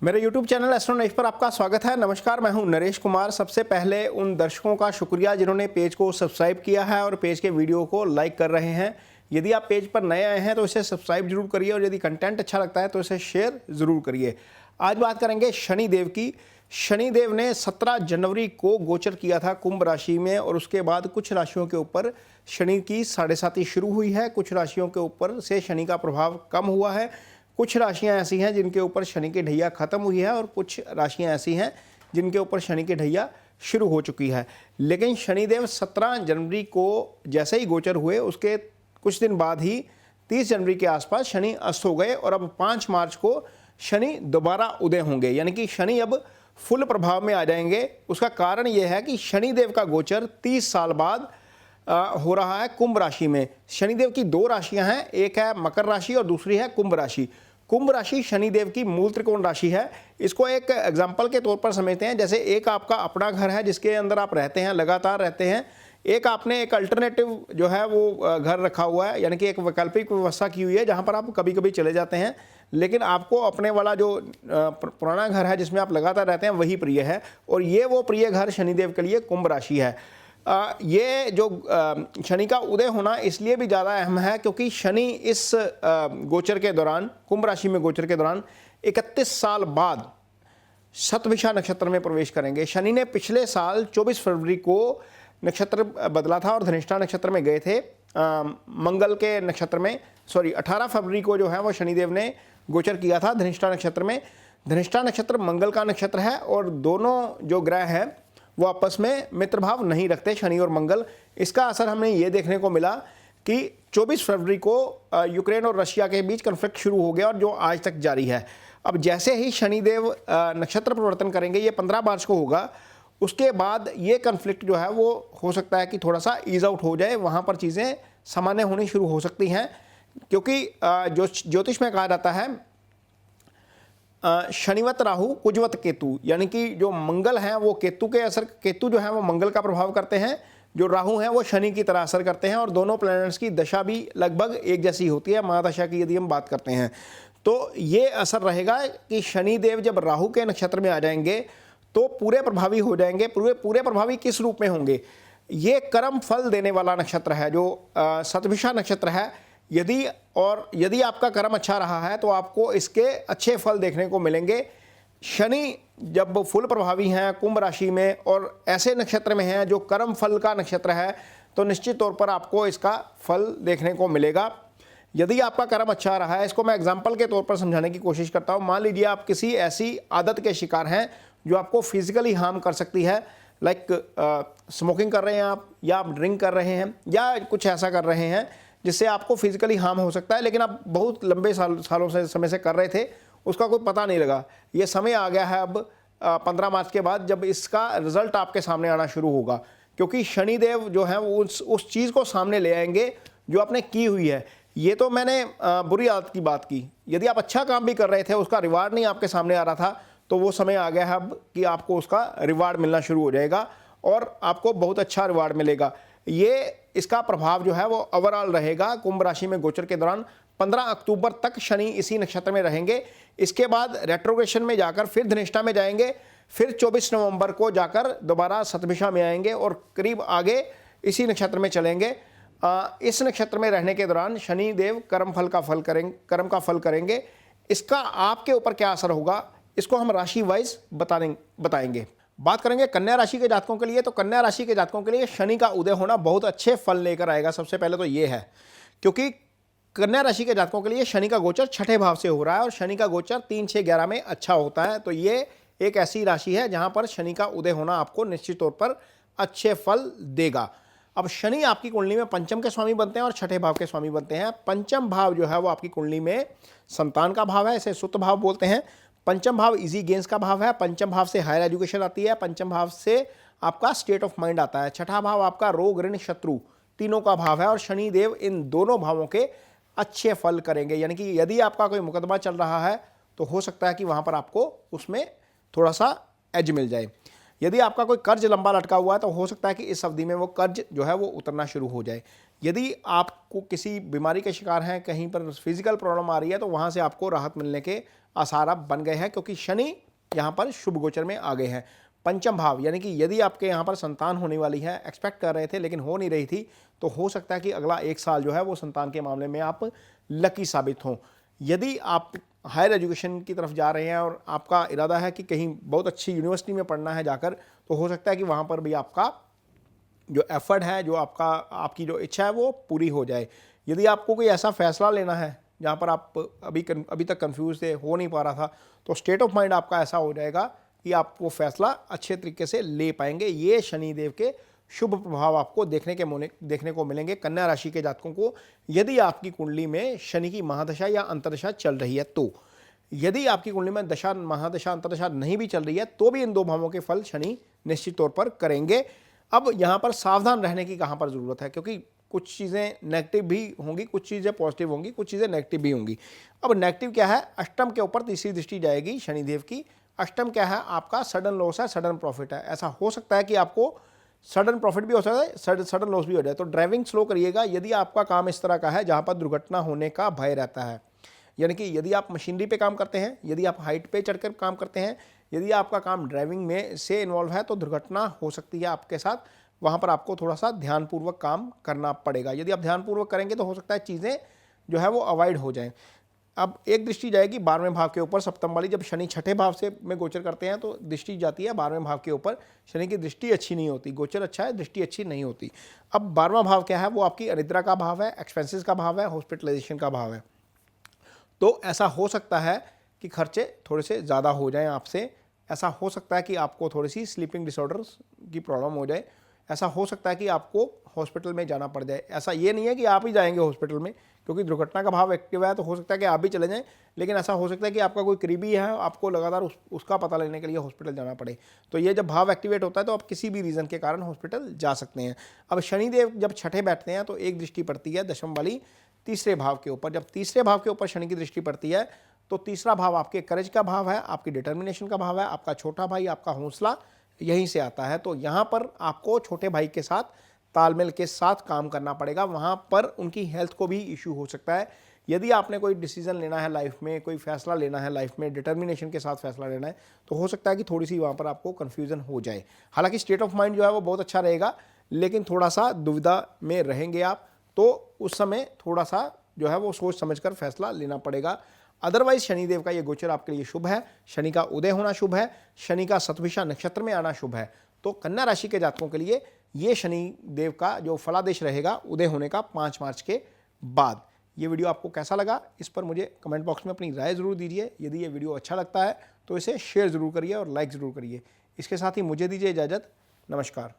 मेरे YouTube channel astro Naresh पर आपका स्वागत है। नमस्कार, मैं हूं नरेश कुमार। सबसे पहले उन दर्शकों का शुक्रिया जिन्होंने पेज को सब्सक्राइब किया है और पेज के वीडियो को लाइक कर रहे हैं। यदि आप पेज पर नए आए हैं तो इसे सब्सक्राइब जरूर करिए और यदि कंटेंट अच्छा लगता है तो इसे शेयर ज़रूर करिए। आज बात करेंगे शनिदेव की। शनिदेव ने 17 जनवरी को गोचर किया था कुंभ राशि में और उसके बाद कुछ राशियों के ऊपर शनि की साढ़ेसाती शुरू हुई है। कुछ राशियों के ऊपर से शनि का प्रभाव कम हुआ है। कुछ राशियां ऐसी हैं जिनके ऊपर शनि की ढैया खत्म हुई है और कुछ राशियां ऐसी हैं जिनके ऊपर शनि की ढैया शुरू हो चुकी है। लेकिन शनिदेव 17 जनवरी को जैसे ही गोचर हुए उसके कुछ दिन बाद ही 30 जनवरी के आसपास शनि अस्त हो गए और अब 5 मार्च को शनि दोबारा उदय होंगे, यानी कि शनि अब फुल प्रभाव में आ जाएंगे। उसका कारण यह है कि शनिदेव का गोचर 30 साल बाद हो रहा है कुंभ राशि में। शनिदेव की 2 राशियां हैं, एक है मकर राशि और दूसरी है कुंभ राशि। कुंभ राशि शनिदेव की मूल त्रिकोण राशि है। इसको एक एग्जाम्पल के तौर पर समझते हैं, जैसे एक आपका अपना घर है जिसके अंदर आप रहते हैं, लगातार रहते हैं। एक आपने एक अल्टरनेटिव जो है वो घर रखा हुआ है, यानी कि एक वैकल्पिक व्यवस्था की हुई है जहां पर आप कभी कभी चले जाते हैं, लेकिन आपको अपने वाला जो पुराना घर है जिसमें आप लगातार रहते हैं वही प्रिय है। और ये वो प्रिय घर शनिदेव के लिए कुंभ राशि है। ये जो शनि का उदय होना इसलिए भी ज़्यादा अहम है क्योंकि शनि इस गोचर के दौरान, कुंभ राशि में गोचर के दौरान 31 साल बाद शतभिषा नक्षत्र में प्रवेश करेंगे। शनि ने पिछले साल 24 फरवरी को नक्षत्र बदला था और धनिष्ठा नक्षत्र में गए थे। मंगल के नक्षत्र में 18 फरवरी को जो है वो शनिदेव ने गोचर किया था धनिष्ठा नक्षत्र में। धनिष्ठा नक्षत्र मंगल का नक्षत्र है और दोनों जो ग्रह हैं वो आपस में मित्र भाव नहीं रखते, शनि और मंगल। इसका असर हमें ये देखने को मिला कि 24 फरवरी को यूक्रेन और रशिया के बीच कन्फ्लिक्ट शुरू हो गया और जो आज तक जारी है। अब जैसे ही शनिदेव नक्षत्र परिवर्तन करेंगे, ये 15 मार्च को होगा, उसके बाद ये कन्फ्लिक्ट जो है वो हो सकता है कि थोड़ा सा ईज आउट हो जाए, वहाँ पर चीज़ें सामान्य होनी शुरू हो सकती हैं। क्योंकि जो ज्योतिष में कहा जाता है शनिवत राहु कुजवत केतु, यानी कि जो मंगल हैं वो केतु के असर, केतु जो है वो मंगल का प्रभाव करते हैं, जो राहु हैं वो शनि की तरह असर करते हैं और दोनों प्लैनेट्स की दशा भी लगभग एक जैसी होती है। महादशा की यदि हम बात करते हैं तो ये असर रहेगा कि शनिदेव जब राहु के नक्षत्र में आ जाएंगे तो पूरे प्रभावी हो जाएंगे। पूरे प्रभावी किस रूप में होंगे? ये कर्म फल देने वाला नक्षत्र है जो शतभिषा नक्षत्र है। यदि आपका कर्म अच्छा रहा है तो आपको इसके अच्छे फल देखने को मिलेंगे। शनि जब फुल प्रभावी हैं कुंभ राशि में और ऐसे नक्षत्र में हैं जो कर्म फल का नक्षत्र है, तो निश्चित तौर पर आपको इसका फल देखने को मिलेगा। यदि आपका कर्म अच्छा रहा है, इसको मैं एग्जाम्पल के तौर पर समझाने की कोशिश करता हूँ। मान लीजिए आप किसी ऐसी आदत के शिकार हैं जो आपको फिजिकली हार्म कर सकती है, लाइक स्मोकिंग कर रहे हैं आप, या आप ड्रिंक कर रहे हैं, या कुछ ऐसा कर रहे हैं जिससे आपको फिजिकली हार्म हो सकता है, लेकिन आप बहुत लंबे सालों से समय से कर रहे थे, उसका कोई पता नहीं लगा। ये समय आ गया है अब 15 मार्च के बाद जब इसका रिजल्ट आपके सामने आना शुरू होगा, क्योंकि शनिदेव जो है वो उस चीज़ को सामने ले आएंगे जो आपने की हुई है। ये तो मैंने बुरी आदत की बात की। यदि आप अच्छा काम भी कर रहे थे, उसका रिवार्ड नहीं आपके सामने आ रहा था, तो वो समय आ गया है अब कि आपको उसका रिवार्ड मिलना शुरू हो जाएगा और आपको बहुत अच्छा रिवार्ड मिलेगा। ये इसका प्रभाव जो है वो ओवरऑल रहेगा कुंभ राशि में गोचर के दौरान। 15 अक्टूबर तक शनि इसी नक्षत्र में रहेंगे। इसके बाद रेट्रोग्रेशन में जाकर फिर धनिष्ठा में जाएंगे, फिर 24 नवंबर को जाकर दोबारा शतभिषा में आएंगे और करीब आगे इसी नक्षत्र में चलेंगे। इस नक्षत्र में रहने के दौरान शनिदेव कर्म का फल करेंगे। इसका आपके ऊपर क्या असर होगा, इसको हम राशि वाइज बताएंगे। बात करेंगे कन्या राशि के जातकों के लिए, तो कन्या राशि के जातकों के लिए शनि का उदय होना बहुत अच्छे फल लेकर आएगा। सबसे पहले तो ये है क्योंकि कन्या राशि के जातकों के लिए शनि का गोचर 6ठे भाव से हो रहा है और शनि का गोचर 3, 6, 11 में अच्छा होता है। तो ये एक ऐसी राशि है जहां पर शनि का उदय होना आपको निश्चित तौर पर अच्छे फल देगा। अब शनि आपकी कुंडली में पंचम के स्वामी बनते हैं और 6ठे भाव के स्वामी बनते हैं। पंचम भाव जो है वो आपकी कुंडली में संतान का भाव है, इसे सुत भाव बोलते हैं। पंचम भाव इजी गेंस का भाव है। पंचम भाव से हायर एजुकेशन आती है। पंचम भाव से आपका स्टेट ऑफ माइंड आता है। 6ठा भाव आपका रोग, ऋण, शत्रु तीनों का भाव है और शनिदेव इन दोनों भावों के अच्छे फल करेंगे। यानी कि यदि आपका कोई मुकदमा चल रहा है तो हो सकता है कि वहां पर आपको उसमें थोड़ा सा एज मिल जाए। यदि आपका कोई कर्ज लंबा लटका हुआ है तो हो सकता है कि इस अवधि में वो कर्ज जो है वो उतरना शुरू हो जाए। यदि आपको किसी बीमारी के शिकार हैं, कहीं पर फिजिकल प्रॉब्लम आ रही है, तो वहाँ से आपको राहत मिलने के आसार अब बन गए हैं, क्योंकि शनि यहाँ पर शुभ गोचर में आ गए हैं। पंचम भाव, यानी कि यदि आपके यहाँ पर संतान होने वाली है, एक्सपेक्ट कर रहे थे लेकिन हो नहीं रही थी, तो हो सकता है कि अगला 1 साल जो है वो संतान के मामले में आप लकी साबित हों। यदि आप हायर एजुकेशन की तरफ जा रहे हैं और आपका इरादा है कि कहीं बहुत अच्छी यूनिवर्सिटी में पढ़ना है जाकर, तो हो सकता है कि वहाँ पर भी आपका जो एफर्ट है, जो आपकी जो इच्छा है वो पूरी हो जाए। यदि आपको कोई ऐसा फैसला लेना है जहाँ पर आप अभी तक कंफ्यूज थे, हो नहीं पा रहा था, तो स्टेट ऑफ माइंड आपका ऐसा हो जाएगा कि आप वो फैसला अच्छे तरीके से ले पाएंगे। ये शनिदेव के शुभ प्रभाव आपको देखने को मिलेंगे कन्या राशि के जातकों को, यदि आपकी कुंडली में शनि की महादशा या अंतर्दशा चल रही है तो। यदि आपकी कुंडली में दशा, महादशा, अंतर्दशा नहीं भी चल रही है तो भी इन 2 भावों के फल शनि निश्चित तौर पर करेंगे। अब यहाँ पर सावधान रहने की कहाँ पर ज़रूरत है, क्योंकि कुछ चीज़ें नेगेटिव भी होंगी, कुछ चीज़ें पॉजिटिव होंगी, कुछ चीज़ें नेगेटिव भी होंगी। अब नेगेटिव क्या है, अष्टम के ऊपर तीसरी दृष्टि जाएगी शनिदेव की। अष्टम क्या है, आपका सडन लॉस है, सडन प्रॉफिट है। ऐसा हो सकता है कि आपको सडन प्रॉफिट भी हो सकता है, सडन लॉस भी हो जाए। तो ड्राइविंग स्लो करिएगा यदि आपका काम इस तरह का है जहाँ पर दुर्घटना होने का भय रहता है। यानी कि यदि आप मशीनरी पे काम करते हैं, यदि आप हाइट पे चढ़कर काम करते हैं, यदि आपका काम ड्राइविंग में से इन्वॉल्व है, तो दुर्घटना हो सकती है आपके साथ। वहाँ पर आपको थोड़ा सा ध्यानपूर्वक काम करना पड़ेगा। यदि आप ध्यानपूर्वक करेंगे तो हो सकता है चीज़ें जो है वो अवॉइड हो जाएं। अब एक दृष्टि जाएगी 12वें भाव के ऊपर, सप्तम वाली। जब शनि छठे भाव से में गोचर करते हैं तो दृष्टि जाती है 12वें भाव के ऊपर। शनि की दृष्टि अच्छी नहीं होती, गोचर अच्छा है, दृष्टि अच्छी नहीं होती। अब 12वां भाव क्या है, वो आपकी अनिद्रा का भाव है, एक्सपेंसेस का भाव है, हॉस्पिटलाइजेशन का भाव है। तो ऐसा हो सकता है कि खर्चे थोड़े से ज़्यादा हो जाएं आपसे। ऐसा हो सकता है कि आपको थोड़ी सी स्लीपिंग डिसऑर्डर्स की प्रॉब्लम हो जाए। ऐसा हो सकता है कि आपको हॉस्पिटल में जाना पड़ जाए। ऐसा ये नहीं है कि आप ही जाएंगे हॉस्पिटल में, क्योंकि दुर्घटना का भाव एक्टिव है, तो हो सकता है कि आप भी चले जाएं। लेकिन ऐसा हो सकता है कि आपका कोई करीबी है, आपको लगातार उसका पता लेने के लिए हॉस्पिटल जाना पड़े। तो ये जब भाव एक्टिवेट होता है तो आप किसी भी रीज़न के कारण हॉस्पिटल जा सकते हैं। अब शनिदेव जब छठे बैठते हैं तो एक दृष्टि पड़ती है दशम वाली तीसरे भाव के ऊपर। जब तीसरे भाव के ऊपर शनि की दृष्टि पड़ती है तो तीसरा भाव आपके करेज का भाव है, आपकी डिटर्मिनेशन का भाव है, आपका छोटा भाई, आपका हौसला यहीं से आता है। तो यहाँ पर आपको छोटे भाई के साथ तालमेल के साथ काम करना पड़ेगा। वहाँ पर उनकी हेल्थ को भी इशू हो सकता है। यदि आपने कोई डिसीजन लेना है लाइफ में, कोई फैसला लेना है लाइफ में, डिटर्मिनेशन के साथ फैसला लेना है, तो हो सकता है कि थोड़ी सी वहाँ पर आपको कन्फ्यूजन हो जाए। हालांकि स्टेट ऑफ माइंड जो है वो बहुत अच्छा रहेगा, लेकिन थोड़ा सा दुविधा में रहेंगे आप, तो उस समय थोड़ा सा जो है वो सोच समझकर फैसला लेना पड़ेगा। अदरवाइज शनिदेव का ये गोचर आपके लिए शुभ है। शनि का उदय होना शुभ है, शनि का शतभिषा नक्षत्र में आना शुभ है। तो कन्या राशि के जातकों के लिए ये शनि देव का जो फलादेश रहेगा उदय होने का 5 मार्च के बाद। ये वीडियो आपको कैसा लगा, इस पर मुझे कमेंट बॉक्स में अपनी राय ज़रूर दीजिए। यदि ये वीडियो अच्छा लगता है तो इसे शेयर ज़रूर करिए और लाइक ज़रूर करिए। इसके साथ ही मुझे दीजिए इजाज़त। नमस्कार।